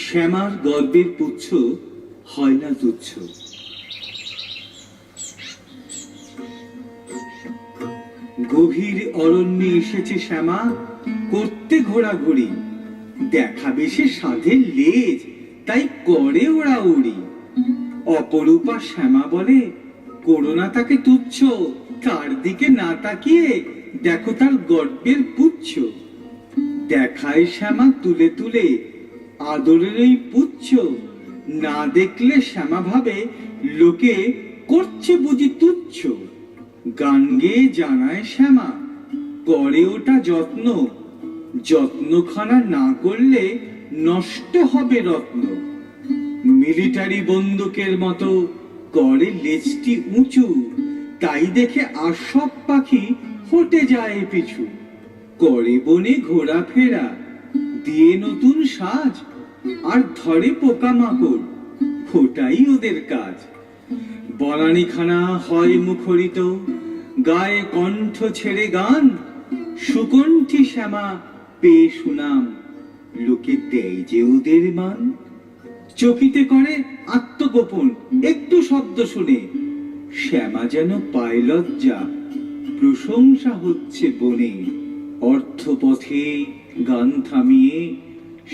শ্যামার গর্বের পুচ্ছ হয় না তুচ্ছ। গভীর অরণ্যে এসেছে শ্যামা করতে ঘোরাঘুরি, দেখাবে সে সাধের লেজ, তাই করে ওরা উড়ি। অপরূপা শ্যামা বলে করোনা তাকে তুচ্ছ, তার দিকে না তাকিয়ে দেখো তার গর্বের পুচ্ছ। দেখায় শ্যামা তুলে তুলে আদরের এই পুচ্ছ, না দেখলে শ্যামা ভাবে লোকে করছে বুঝি তুচ্ছ। গান গেয়ে জানায় শ্যামা করে ওটা যত্ন, যত্নখানা না করলে নষ্ট হবে রত্ন। মিলিটারি বন্দুকের মতো করে লেজটি উঁচু, তাই দেখে আর সব পাখি হটে যায় পিছু। করে বনে ঘোরাফেরা দিয়ে নতুন সাজ, আর ধরে পোকামাকড়, ওটাই ওদের কাজ। বনানীখানা হয় মুখরিত, গায়ে কণ্ঠ ছেড়ে গান, সুকণ্ঠী শ্যামা পেয়ে সুনাম, লোকে দেয় যে ওদের মান। চকিতে করে আত্মগোপন একটু শব্দ শুনে, শ্যামা যেন পায় লজ্জা, প্রশংসা হচ্ছে বনে। অর্থপথে গান থামিয়ে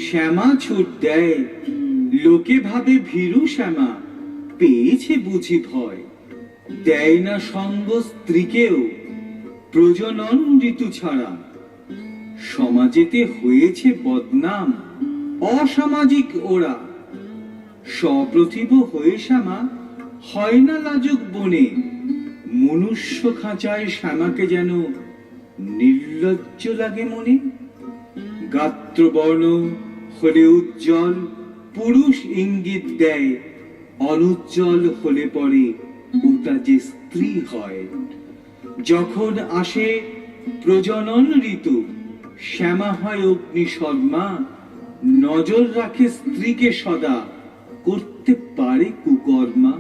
শ্যামা ছুট দেয়, লোকে ভাবে ভীরু শ্যামা পেয়েছে বুঝি ভয়। দেয় না সঙ্গ স্ত্রীকেও প্রজনন ঋতু ছাড়া, সমাজেতে হয়েছে বদনাম, অসামাজিক ওরা। সপ্রতিভ হয়ে শ্যামা হয় না লাজুক বনে, মনুষ্য খাঁচায় শ্যামাকে যেন নির্লজ্জ লাগে মনে। গাত্রবর্ণ হলে উজ্জ্বল পুরুষ ইঙ্গিত দেয়, অনুজ্জ্বল হলে পরে ওটা যে স্ত্রী হয়। যখন আসে প্রজনন ঋতু, শ্যামা হয় অগ্নিশর্মা, নজর রাখে স্ত্রীকে সদা, করতে পারে কুকর্মা।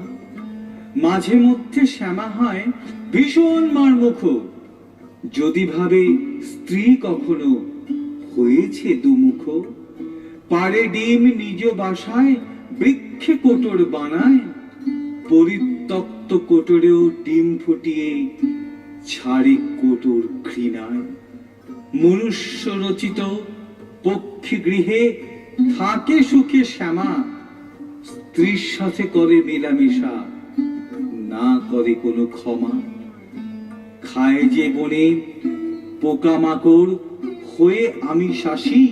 মাঝে মধ্যে শ্যামা হয় ভীষণ মারমুখ, যদি ভাবে স্ত্রী কখনো হয়েছে দুমুখ। পারে ডিম নিজ বাসায় বৃক্ষে কোটর বানায়, পরিত্যক্ত কোটরেও ডিম ফুটিয়ে ছাড়ে কোটর ঘৃণায়। মনুষ্য রচিত পক্ষী গৃহে থাকে সুখে শ্যামা, স্ত্রীর সাথে করে মেলামেশা, না করে কোনো ক্ষমা। খায় যে বনে পোকামাকড় হয়ে আমিষাশী,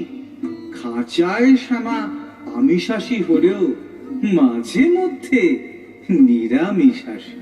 খাঁচায় শ্যামা আমিষাশী হলেও মাঝে মধ্যে নিরামিষাশী।